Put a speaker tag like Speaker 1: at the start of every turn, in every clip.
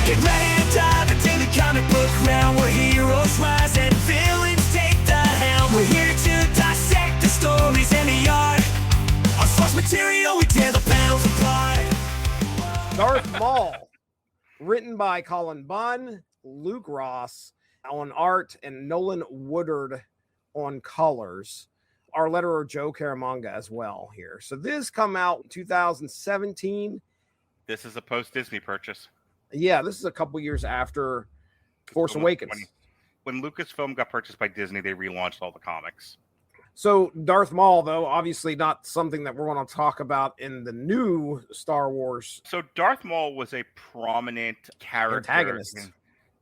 Speaker 1: Get ready to dive into the comic book realm, where heroes rise and villains take the helm. We're here to dissect the stories and the art. Our source material, we tear the panels apart.
Speaker 2: Darth Maul, written by Cullen Bunn, Luke Ross on art, and Nolan Woodard on colors. Our letterer Joe Caramanga as well here. So this come out in 2017.
Speaker 3: This is a post-Disney purchase.
Speaker 2: Yeah, this is a couple years after Force Awakens.
Speaker 3: When Lucasfilm got purchased by Disney, they relaunched all the comics.
Speaker 2: So Darth Maul, though, obviously not something that we're going to talk about in the new Star Wars.
Speaker 3: So Darth Maul was a prominent character
Speaker 2: Antagonist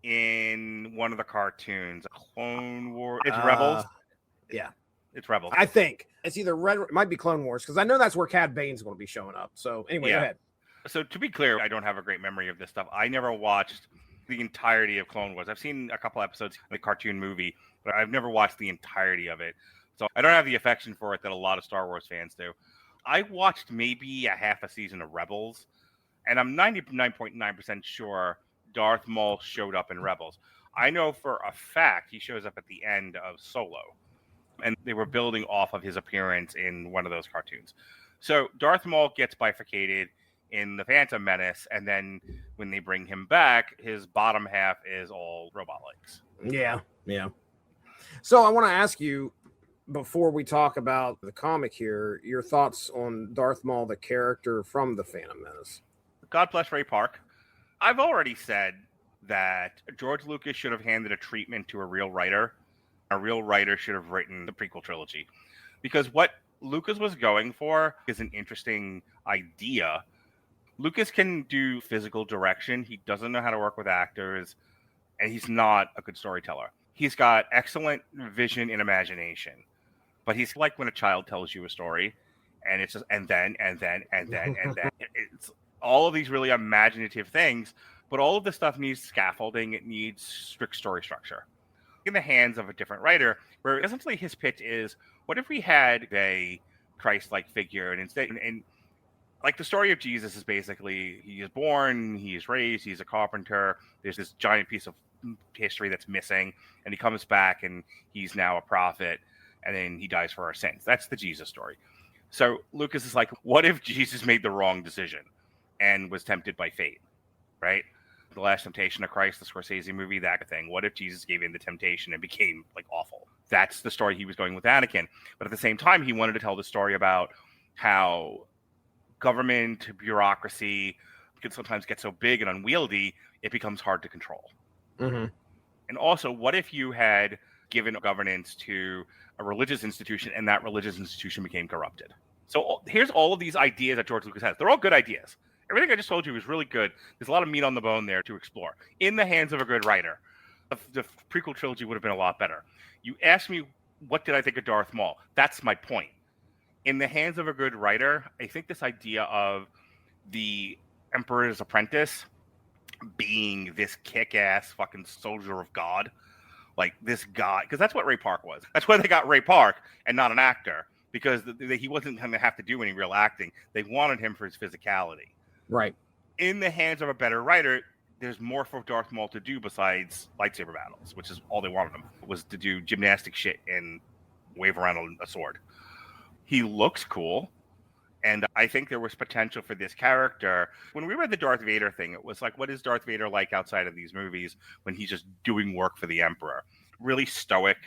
Speaker 3: in one of the cartoons, Clone Wars. It's Rebels.
Speaker 2: Yeah.
Speaker 3: It's Rebels.
Speaker 2: I think it's either it might be Clone Wars, because I know that's where Cad Bane's going to be showing up. So anyway, Go ahead.
Speaker 3: So to be clear, I don't have a great memory of this stuff. I never watched the entirety of Clone Wars. I've seen a couple episodes of the cartoon movie, but I've never watched the entirety of it. So I don't have the affection for it that a lot of Star Wars fans do. I watched maybe a half a season of Rebels, and I'm 99.9% sure Darth Maul showed up in Rebels. I know for a fact he shows up at the end of Solo, and they were building off of his appearance in one of those cartoons. So Darth Maul gets bifurcated in the Phantom Menace, and then when they bring him back, his bottom half is all robot legs.
Speaker 2: Yeah. So I want to ask you, before we talk about the comic here, your thoughts on Darth Maul, the character from the Phantom Menace.
Speaker 3: God bless Ray Park. I've already said that George Lucas should have handed a treatment to a real writer. A real writer should have written the prequel trilogy, because what Lucas was going for is an interesting idea. Lucas can do physical direction. He doesn't know how to work with actors, and he's not a good storyteller. He's got excellent vision and imagination, but he's like when a child tells you a story, and it's just and then. It's all of these really imaginative things, but all of this stuff needs scaffolding. It needs strict story structure. In the hands of a different writer, where essentially his pitch is, what if we had a Christ-like figure, and instead, and like the story of Jesus is basically, he is born, he is raised, he's a carpenter, there's this giant piece of history that's missing, and he comes back and he's now a prophet, and then he dies for our sins. That's the Jesus story. So Lucas is like, what if Jesus made the wrong decision and was tempted by fate, right? The Last Temptation of Christ, the Scorsese movie, that thing. What if Jesus gave in the temptation and became like awful? That's the story he was going with Anakin. But at the same time, he wanted to tell the story about how government bureaucracy can sometimes get so big and unwieldy, it becomes hard to control.
Speaker 2: Mm-hmm.
Speaker 3: And also, what if you had given governance to a religious institution and that religious institution became corrupted? So here's all of these ideas that George Lucas has. They're all good ideas. Everything I just told you is really good. There's a lot of meat on the bone there to explore. In the hands of a good writer, the prequel trilogy would have been a lot better. You asked me, what did I think of Darth Maul? That's my point. In the hands of a good writer, I think this idea of the Emperor's apprentice being this kick-ass fucking soldier of God, like this guy, because that's what Ray Park was. That's why they got Ray Park and not an actor, because he wasn't going to have to do any real acting. They wanted him for his physicality.
Speaker 2: Right.
Speaker 3: In the hands of a better writer, there's more for Darth Maul to do besides lightsaber battles, which is all they wanted him, was to do gymnastic shit and wave around a sword. He looks cool, and I think there was potential for this character. When we read the Darth Vader thing, it was like, what is Darth Vader like outside of these movies when he's just doing work for the Emperor? Really stoic,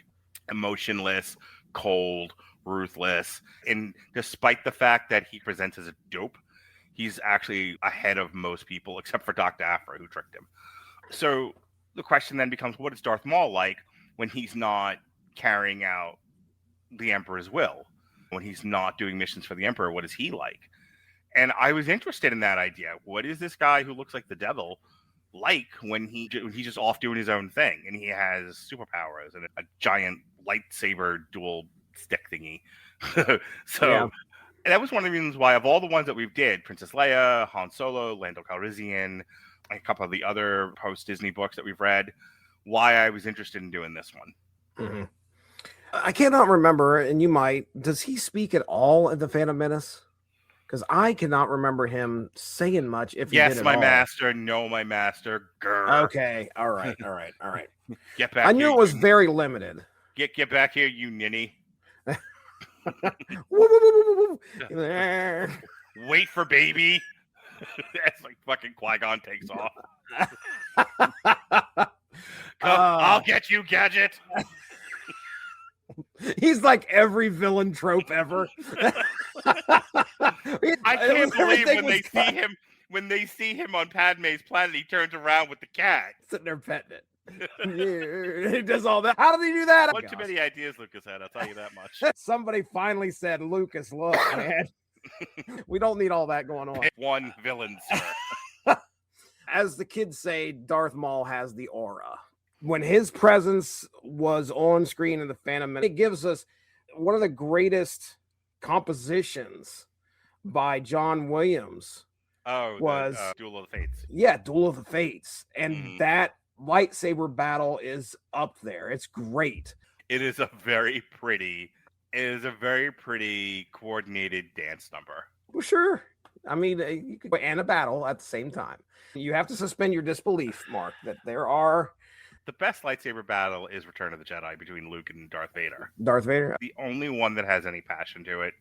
Speaker 3: emotionless, cold, ruthless, and despite the fact that he presents as a dope, he's actually ahead of most people, except for Dr. Aphra, who tricked him. So the question then becomes, what is Darth Maul like when he's not carrying out the Emperor's will? When he's not doing missions for the Emperor, what is he like? And I was interested in that idea. What is this guy who looks like the devil like when he's just off doing his own thing and he has superpowers and a giant lightsaber dual stick thingy? So and that was one of the reasons why, of all the ones that we've did, Princess Leia, Han Solo, Lando Calrissian, a couple of the other post-Disney books that we've read, why I was interested in doing this one.
Speaker 2: Mm-hmm. I cannot remember, and you might. Does he speak at all in the Phantom Menace? Because I cannot remember him saying much. If he
Speaker 3: Yes,
Speaker 2: did at
Speaker 3: my
Speaker 2: all.
Speaker 3: master. No, my master. Grr.
Speaker 2: Okay, all right.
Speaker 3: Get back.
Speaker 2: I knew
Speaker 3: here,
Speaker 2: it was
Speaker 3: you-
Speaker 2: very limited.
Speaker 3: Get back here, you ninny. Wait for baby. That's like fucking Qui-Gon takes off. I'll get you, Gadget.
Speaker 2: He's like every villain trope ever.
Speaker 3: I can't believe
Speaker 2: Everything
Speaker 3: when they see him on Padme's planet, he turns around with the cat.
Speaker 2: Sitting there petting it. He does all that. How did he do that?
Speaker 3: One too many ideas Lucas had, I'll tell you that much.
Speaker 2: Somebody finally said, Lucas, look, man. We don't need all that going on.
Speaker 3: One villain, sir.
Speaker 2: As the kids say, Darth Maul has the aura. When his presence was on screen in the Phantom Menace, it gives us one of the greatest compositions by John Williams. Was
Speaker 3: Duel of the Fates.
Speaker 2: Yeah, Duel of the Fates. And that lightsaber battle is up there. It's great.
Speaker 3: It is a very pretty coordinated dance number.
Speaker 2: Well, sure. I mean, you could and a battle at the same time. You have to suspend your disbelief, Mark, that there are.
Speaker 3: The best lightsaber battle is Return of the Jedi between Luke and Darth Vader.
Speaker 2: Darth Vader.
Speaker 3: The only one that has any passion to it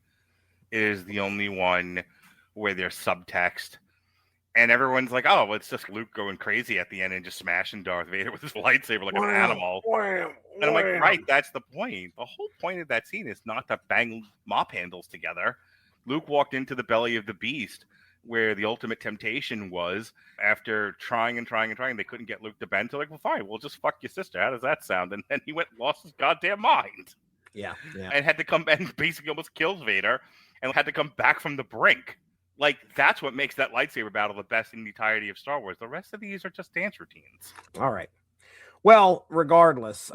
Speaker 3: is the only one where there's subtext. And everyone's like, oh, well, it's just Luke going crazy at the end and just smashing Darth Vader with his lightsaber like an animal. And I'm like, right, that's the point. The whole point of that scene is not to bang mop handles together. Luke walked into the belly of the beast where the ultimate temptation was. After trying, they couldn't get Luke to bend. So like, well, fine, we'll just fuck your sister. How does that sound? And then he lost his goddamn mind.
Speaker 2: Yeah.
Speaker 3: And had to come and basically almost kills Vader and had to come back from the brink. Like, that's what makes that lightsaber battle the best in the entirety of Star Wars. The rest of these are just dance routines.
Speaker 2: All right. Well, regardless,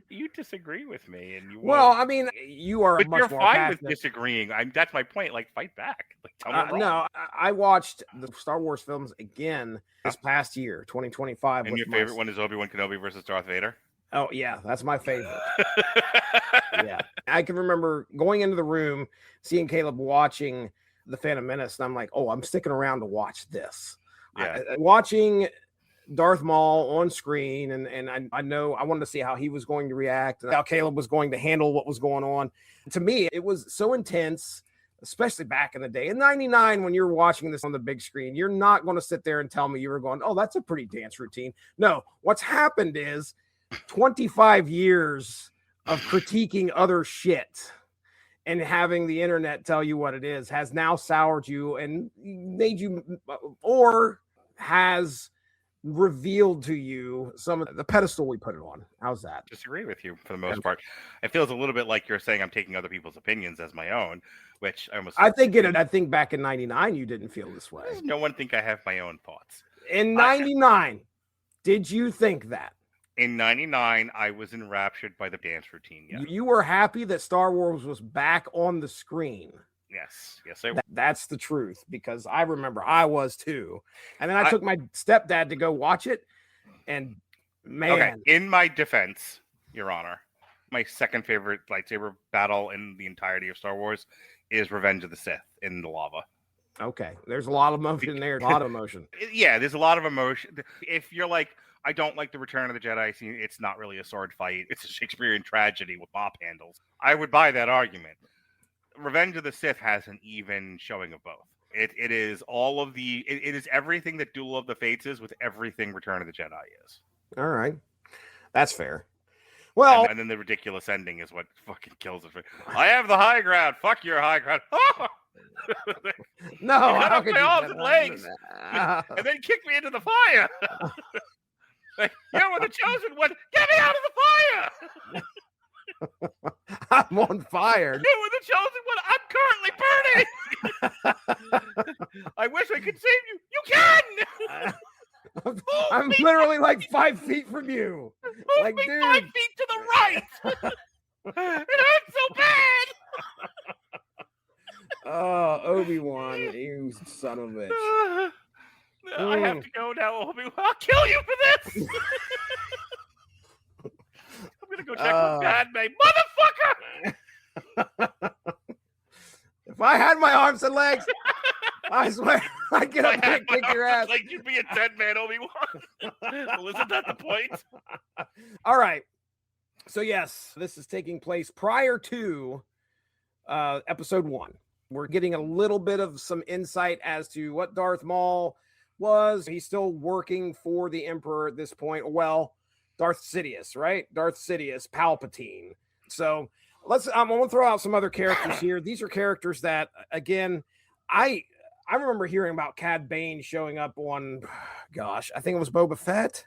Speaker 3: you disagree with me, and you.
Speaker 2: I mean, you are.
Speaker 3: But
Speaker 2: much
Speaker 3: you're
Speaker 2: more
Speaker 3: fine
Speaker 2: passionate.
Speaker 3: with disagreeing. That's my point. Like, fight back. Like, tell me wrong.
Speaker 2: No, I watched the Star Wars films again this past year, 2025.
Speaker 3: And your favorite one is Obi-Wan Kenobi versus Darth Vader?
Speaker 2: Oh, yeah, that's my favorite. Yeah. I can remember going into the room, seeing Caleb watching The Phantom Menace, and I'm like, oh, I'm sticking around to watch this.
Speaker 3: Yeah.
Speaker 2: Watching Darth Maul on screen, and I know I wanted to see how he was going to react and how Caleb was going to handle what was going on. To me, it was so intense, especially back in the day. In 99, when you're watching this on the big screen, you're not going to sit there and tell me you were going, oh, that's a pretty dance routine. No, what's happened is 25 years of critiquing other shit and having the internet tell you what it is has now soured you and made you, or has revealed to you some of the pedestal we put it on. How's that?
Speaker 3: Disagree with you for the most part. It feels a little bit like you're saying I'm taking other people's opinions as my own, which I
Speaker 2: think back in 99 you didn't feel this way.
Speaker 3: Does no one think I have my own thoughts?
Speaker 2: In 99, did you think that?
Speaker 3: In 99, I was enraptured by the dance routine. Yeah.
Speaker 2: You were happy that Star Wars was back on the screen.
Speaker 3: Yes, I was.
Speaker 2: That's the truth, because I remember I was too. And then I took my stepdad to go watch it. And man.
Speaker 3: Okay, in my defense, Your Honor, my second favorite lightsaber battle in the entirety of Star Wars is Revenge of the Sith in the lava.
Speaker 2: Okay, there's a lot of emotion there. A lot of emotion.
Speaker 3: Yeah, there's a lot of emotion. If you're like, I don't like the Return of the Jedi scene, it's not really a sword fight. It's a Shakespearean tragedy with mop handles. I would buy that argument. Revenge of the Sith has an even showing of both. It is all of the... It is everything that Duel of the Fates is with everything Return of the Jedi is.
Speaker 2: All right. That's fair. Well...
Speaker 3: And then the ridiculous ending is what fucking kills it. I have the high ground. Fuck your high ground.
Speaker 2: No,
Speaker 3: I don't my arms and legs. And then kick me into the fire. Like, you were the chosen one. Get me out of the fire.
Speaker 2: I'm on fire.
Speaker 3: You were the chosen one. I'm currently burning. I wish I could save you. You can.
Speaker 2: I'm literally like 5 feet from you.
Speaker 3: Move
Speaker 2: like,
Speaker 3: me
Speaker 2: dude.
Speaker 3: 5 feet to the right. It hurts so bad.
Speaker 2: Oh, Obi-Wan, you son of a bitch.
Speaker 3: I have to go now, Obi-Wan. I'll kill you for this. I'm going to go check with Cad Bane. Motherfucker!
Speaker 2: If I had my arms and legs, I swear, I get up and kick your ass.
Speaker 3: Like you'd be a dead man, Obi-Wan. Well, isn't that the point?
Speaker 2: All right. So yes, this is taking place prior to episode 1. We're getting a little bit of some insight as to what Darth Maul was. He's still working for the Emperor at this point. Well, Darth Sidious, right? Darth Sidious, Palpatine. So I'm going to throw out some other characters here. These are characters that, again, I remember hearing about Cad Bane showing up on, gosh, I think it was Boba Fett.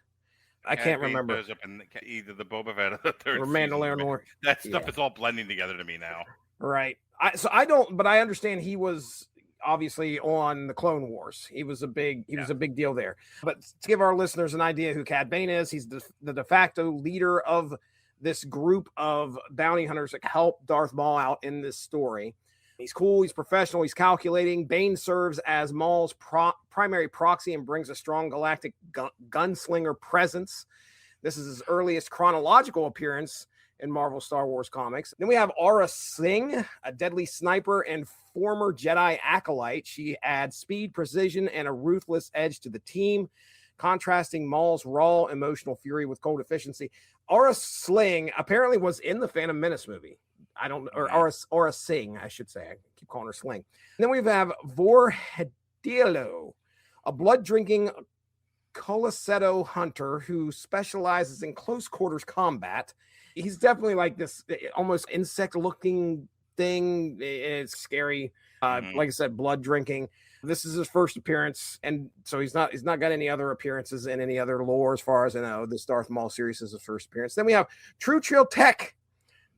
Speaker 2: I can't remember.
Speaker 3: Shows up in either the Boba Fett or the third
Speaker 2: or Mandalorian.
Speaker 3: season. That stuff is all blending together to me now.
Speaker 2: Right. But I understand he was obviously on the Clone Wars. He was a big deal there. But to give our listeners an idea who Cad Bane is, he's the de facto leader of this group of bounty hunters that help Darth Maul out in this story. He's cool, he's professional, he's calculating. Bane serves as Maul's primary proxy and brings a strong galactic gunslinger presence. This is his earliest chronological appearance in Marvel Star Wars comics. Then we have Aura Singh, a deadly sniper and former Jedi acolyte. She adds speed, precision, and a ruthless edge to the team, contrasting Maul's raw emotional fury with cold efficiency. Aura Singh apparently was in the Phantom Menace movie. Aura Singh, I should say. I keep calling her Sling. And then we have Vorhedilo, a blood-drinking Colasetto hunter who specializes in close quarters combat. He's definitely like this almost insect-looking thing. It's scary. Like I said, blood drinking. This is his first appearance, and so he's not got any other appearances in any other lore as far as I know. This Darth Maul series is his first appearance. Then we have True Trill Tech,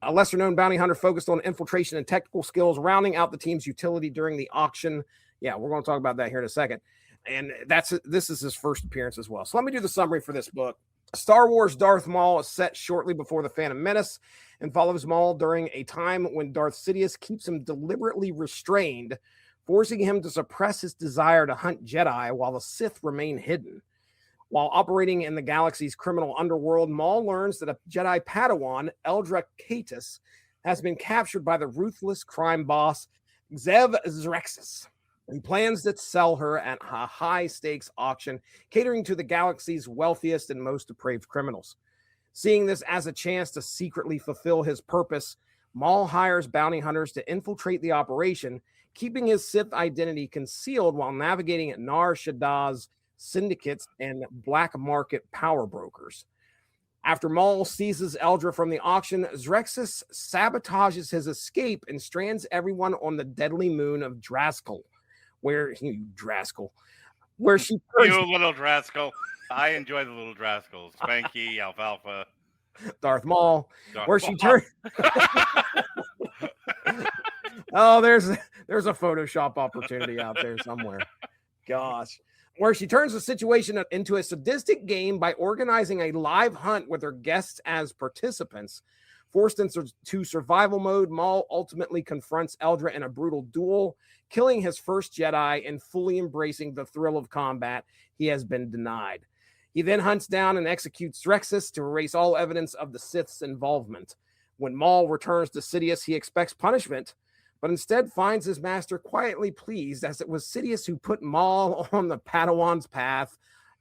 Speaker 2: a lesser-known bounty hunter focused on infiltration and technical skills, rounding out the team's utility during the auction. Yeah, we're going to talk about that here in a second. And this is his first appearance as well. So let me do the summary for this book. Star Wars Darth Maul is set shortly before the Phantom Menace and follows Maul during a time when Darth Sidious keeps him deliberately restrained, forcing him to suppress his desire to hunt Jedi while the Sith remain hidden. While operating in the galaxy's criminal underworld, Maul learns that a Jedi Padawan, Eldra Catus, has been captured by the ruthless crime boss, Zev Zrexis, and plans to sell her at a high-stakes auction, catering to the galaxy's wealthiest and most depraved criminals. Seeing this as a chance to secretly fulfill his purpose, Maul hires bounty hunters to infiltrate the operation, keeping his Sith identity concealed while navigating Nar Shaddaa's syndicates and black market power brokers. After Maul seizes Eldra from the auction, Zrexis sabotages his escape and strands everyone on the deadly moon of Draskell, where she
Speaker 3: You little Draskell. I enjoy the little Draskells. Spanky, Alfalfa.
Speaker 2: Darth Maul, where she
Speaker 3: turns.
Speaker 2: Oh, there's a Photoshop opportunity out there somewhere. Gosh. Where she turns the situation into a sadistic game by organizing a live hunt with her guests as participants. Forced into survival mode, Maul ultimately confronts Eldra in a brutal duel, killing his first Jedi and fully embracing the thrill of combat he has been denied. He then hunts down and executes Zrexis to erase all evidence of the Sith's involvement. When Maul returns to Sidious, he expects punishment, but instead finds his master quietly pleased, as it was Sidious who put Maul on the Padawan's path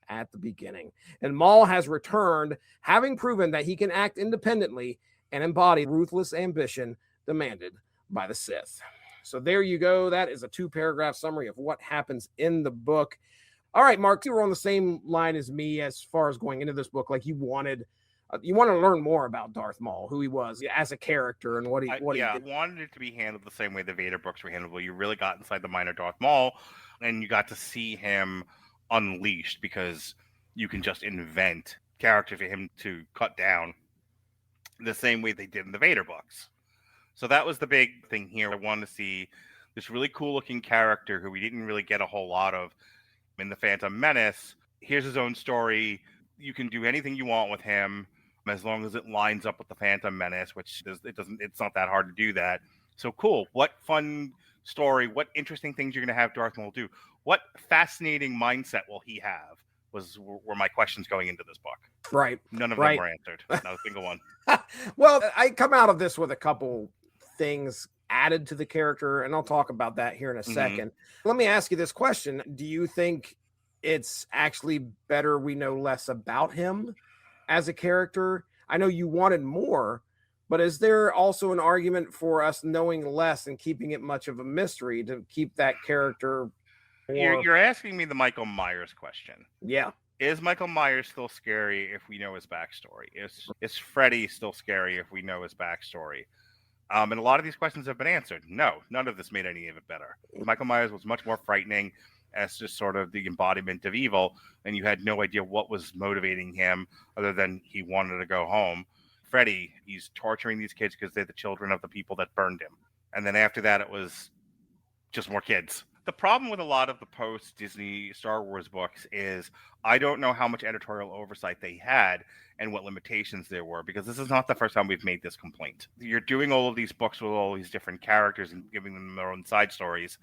Speaker 2: at the beginning. And Maul has returned, having proven that he can act independently and embody ruthless ambition demanded by the Sith. So there you go. That is a 2-paragraph summary of what happens in the book. All right, Mark, you were on the same line as me as far as going into this book. Like you wanted to learn more about Darth Maul, who he was as a character and what he did.
Speaker 3: I wanted it to be handled the same way the Vader books were handled, where you really got inside the mind of Darth Maul and you got to see him unleashed, because you can just invent character for him to cut down the same way they did in the Vader books. So that was the big thing here. I wanted to see this really cool looking character who we didn't really get a whole lot of in the Phantom Menace. Here's his own story. You can do anything you want with him as long as it lines up with the Phantom Menace, which it's not that hard to do that. So cool. What fun story, what interesting things you're going to have Darth Maul do. What fascinating mindset will he have were my questions going into this book.
Speaker 2: Right.
Speaker 3: None of them were answered. Not a single one.
Speaker 2: Well, I come out of this with a couple things added to the character, and I'll talk about that here in a second. Let me ask you this question. Do you think it's actually better we know less about him as a character? I know you wanted more, but is there also an argument for us knowing less and keeping it much of a mystery to keep that character more...
Speaker 3: You're asking me the Michael Myers question.
Speaker 2: Yeah.
Speaker 3: Is Michael Myers still scary if we know his backstory? Is Freddy still scary if we know his backstory? And a lot of these questions have been answered. No, none of this made any of it better. Michael Myers was much more frightening as just sort of the embodiment of evil, and you had no idea what was motivating him other than he wanted to go home. Freddy, he's torturing these kids because they're the children of the people that burned him. And then after that, it was just more kids. The problem with a lot of the post-Disney Star Wars books is I don't know how much editorial oversight they had and what limitations there were, because this is not the first time we've made this complaint. You're doing all of these books with all these different characters and giving them their own side stories,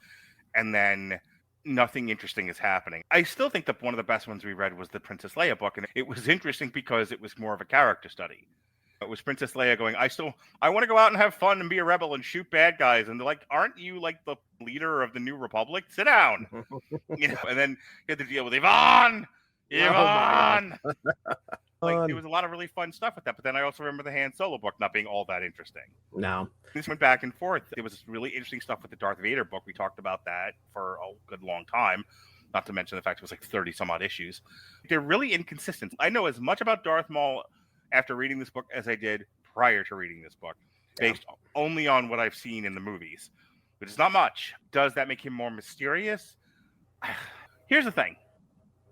Speaker 3: and then nothing interesting is happening. I still think that one of the best ones we read was the Princess Leia book, and it was interesting because it was more of a character study. It was Princess Leia going, I want to go out and have fun and be a rebel and shoot bad guys. And they're like, aren't you like the leader of the New Republic? Sit down. And then you had to deal with Yvonne. Yvonne. There was a lot of really fun stuff with that. But then I also remember the Han Solo book not being all that interesting.
Speaker 2: No.
Speaker 3: This went back and forth. There was really interesting stuff with the Darth Vader book. We talked about that for a good long time. Not to mention the fact it was like 30 some odd issues. They're really inconsistent. I know as much about Darth Maul after reading this book as I did prior to reading this book, based only on what I've seen in the movies, which is not much. Does that make him more mysterious? Here's the thing.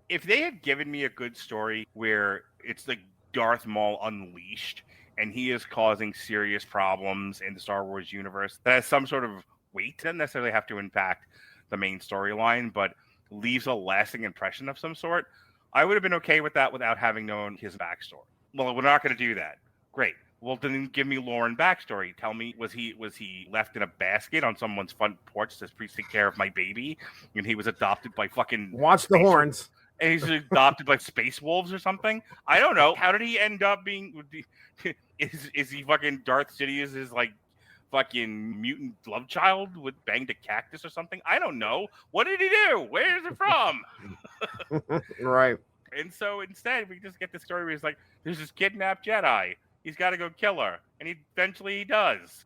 Speaker 3: If they had given me a good story where it's like Darth Maul unleashed and he is causing serious problems in the Star Wars universe that has some sort of weight, doesn't necessarily have to impact the main storyline, but leaves a lasting impression of some sort, I would have been okay with that without having known his backstory. Well, we're not going to do that. Great. Well, then give me lore and backstory. Tell me, was he left in a basket on someone's front porch to please take care of my baby, and he was adopted by fucking...
Speaker 2: Watch the horns.
Speaker 3: And he's adopted by space wolves or something? I don't know. How did he end up being... Is he fucking Darth Sidious' like fucking mutant love child with banged a cactus or something? I don't know. What did he do? Where is it from?
Speaker 2: Right.
Speaker 3: And so instead, we just get the story where he's like, there's this kidnapped Jedi. He's got to go kill her. And eventually he does.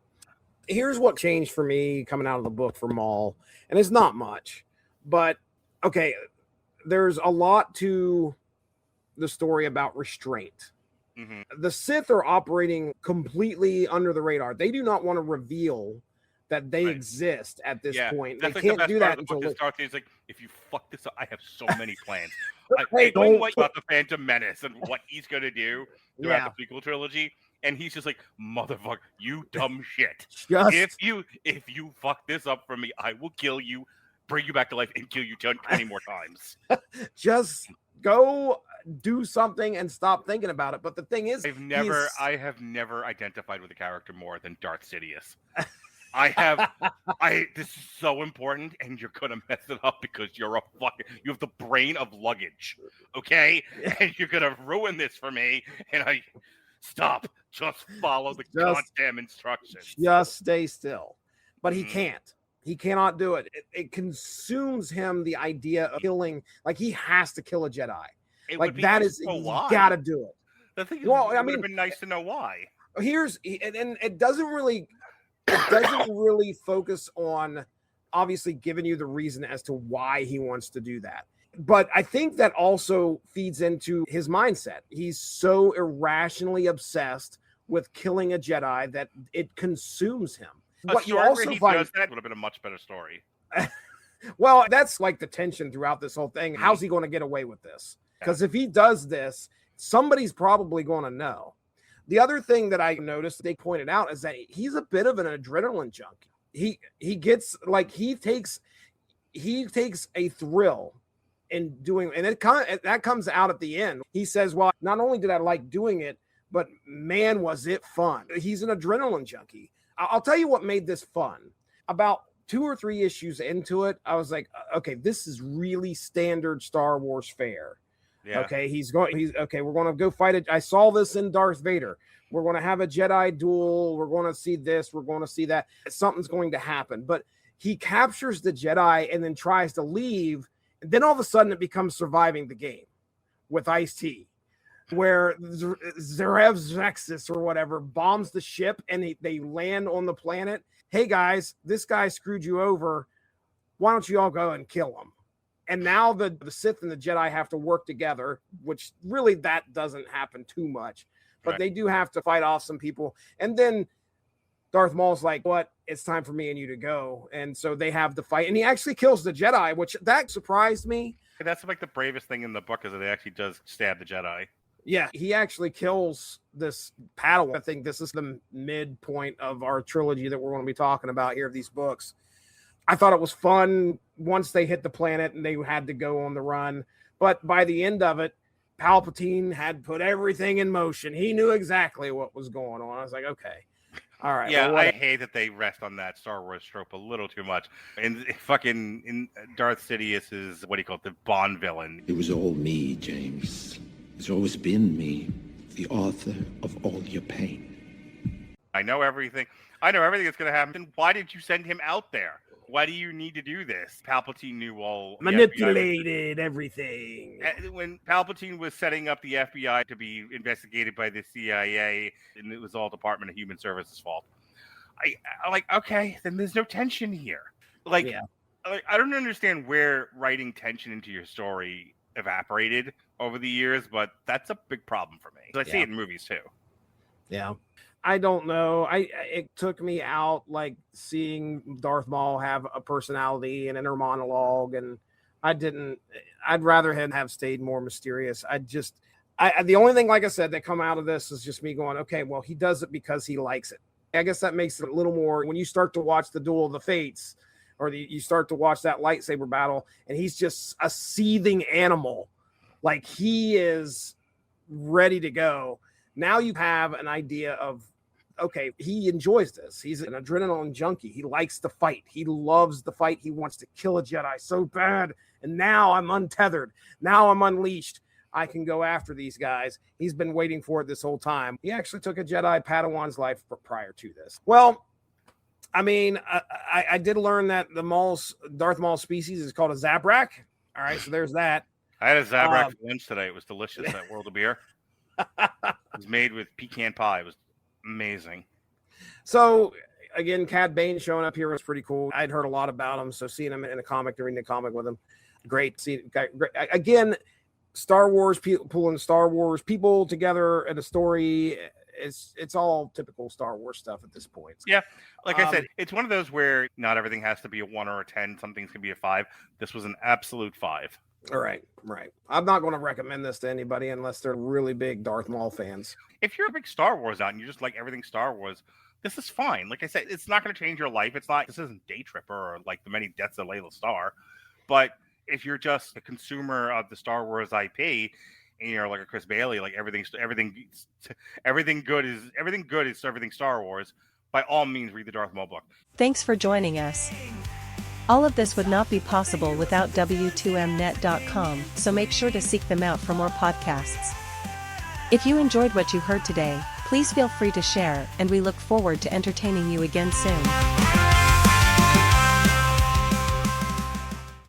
Speaker 2: Here's what changed for me coming out of the book for Maul. And it's not much. But, okay, there's a lot to the story about restraint. Mm-hmm. The Sith are operating completely under the radar. They do not want to reveal that they exist at this point. They can't do that until...
Speaker 3: He's like, if you fuck this up, I have so many plans. Knowing what about the Phantom Menace and what he's going to do throughout the prequel trilogy, and he's just like, motherfucker, you dumb shit. If you fuck this up for me, I will kill you, bring you back to life, and kill you 20 more times.
Speaker 2: Just go do something and stop thinking about it. But the thing is,
Speaker 3: I have never identified with a character more than Darth Sidious. This is so important, and you're gonna mess it up because you have the brain of luggage, okay? And you're gonna ruin this for me, and just follow the goddamn instructions.
Speaker 2: Just stay still. But he can't. He cannot do it. It consumes him, the idea of killing, like he has to kill a Jedi. He's gotta do it.
Speaker 3: The thing is, it would have been nice to know why.
Speaker 2: And it doesn't really focus on obviously giving you the reason as to why he wants to do that. But I think that also feeds into his mindset. He's so irrationally obsessed with killing a Jedi that it consumes him.
Speaker 3: What you also find that would have been a much better story.
Speaker 2: Well, that's like the tension throughout this whole thing. How's he going to get away with this? Because if he does this, somebody's probably going to know. The other thing that I noticed they pointed out is that he's a bit of an adrenaline junkie. He gets like he takes a thrill in doing, and that comes out at the end. He says, "Well, not only did I like doing it, but man, was it fun." He's an adrenaline junkie. I'll tell you what made this fun. About 2 or 3 issues into it, I was like, okay, this is really standard Star Wars fare.
Speaker 3: Yeah.
Speaker 2: Okay, he's okay. We're going to go fight it. I saw this in Darth Vader. We're going to have a Jedi duel. We're going to see this. We're going to see that. Something's going to happen. But he captures the Jedi and then tries to leave. And then all of a sudden, it becomes surviving the game with Ice-T, where Zerev Zexis or whatever bombs the ship and they land on the planet. Hey guys, this guy screwed you over. Why don't you all go and kill him? And now the Sith and the Jedi have to work together, which really that doesn't happen too much. But they do have to fight off some people. And then Darth Maul's like, what? It's time for me and you to go. And so they have the fight. And he actually kills the Jedi, which that surprised me.
Speaker 3: That's like the bravest thing in the book is that it actually does stab the Jedi.
Speaker 2: Yeah, he actually kills this Padawan. I think this is the midpoint of our trilogy that we're going to be talking about here of these books. I thought it was fun once they hit the planet and they had to go on the run. But by the end of it, Palpatine had put everything in motion. He knew exactly what was going on. I was like, okay. All right.
Speaker 3: Yeah, I hate that they rest on that Star Wars trope a little too much. And in Darth Sidious is, what do you call it, the Bond villain.
Speaker 4: It was all me, James. It's always been me, the author of all your pain.
Speaker 3: I know everything. I know everything that's going to happen. Why did you send him out there? Why do you need to do this? Palpatine knew all.
Speaker 2: Manipulated everything.
Speaker 3: When Palpatine was setting up the FBI to be investigated by the CIA, and it was all Department of Human Services' fault. I like, okay, then there's no tension here. Like,
Speaker 2: Yeah.
Speaker 3: I don't understand where writing tension into your story evaporated over the years, but that's a big problem for me. I see it in movies too.
Speaker 2: Yeah. I don't know. It took me out, like seeing Darth Maul have a personality and inner monologue, and I'd rather him have stayed more mysterious. The only thing, like I said, that come out of this is just me going, okay, well, he does it because he likes it. I guess that makes it a little more, when you start to watch the Duel of the Fates, or you start to watch that lightsaber battle, and he's just a seething animal. Like, he is ready to go. Now you have an idea of, okay, he enjoys this. He's an adrenaline junkie. He likes to fight. He loves the fight. He wants to kill a Jedi so bad. And now I'm untethered. Now I'm unleashed. I can go after these guys. He's been waiting for it this whole time. He actually took a Jedi Padawan's life prior to this. Well, I mean, I did learn that Darth Maul species is called a Zabrak. All right, so there's that.
Speaker 3: I had a Zabrak for lunch today. It was delicious at World of Beer. It was made with pecan pie. It was amazing.
Speaker 2: So, again, Cad Bane showing up here was pretty cool. I'd heard a lot about him, so seeing him in a comic, reading a comic with him, great. Again, Star Wars, pulling Star Wars people together in a story. It's all typical Star Wars stuff at this point.
Speaker 3: Yeah, like I said, it's one of those where not everything has to be a 1 or a 10. Some things can be a 5. This was an absolute 5.
Speaker 2: All right. I'm not going to recommend this to anybody unless they're really big Darth Maul fans.
Speaker 3: If you're a big Star Wars out and you just like everything Star Wars, this is fine. Like I said, it's not going to change your life. This isn't Day Tripper or like the many deaths of Layla Starr. But if you're just a consumer of the Star Wars IP and you're like a Chris Bailey, like everything good is everything Star Wars, by all means read the Darth Maul book.
Speaker 5: Thanks for joining us. All of this would not be possible without W2Mnet.com, so make sure to seek them out for more podcasts. If you enjoyed what you heard today, please feel free to share, and we look forward to entertaining you again soon.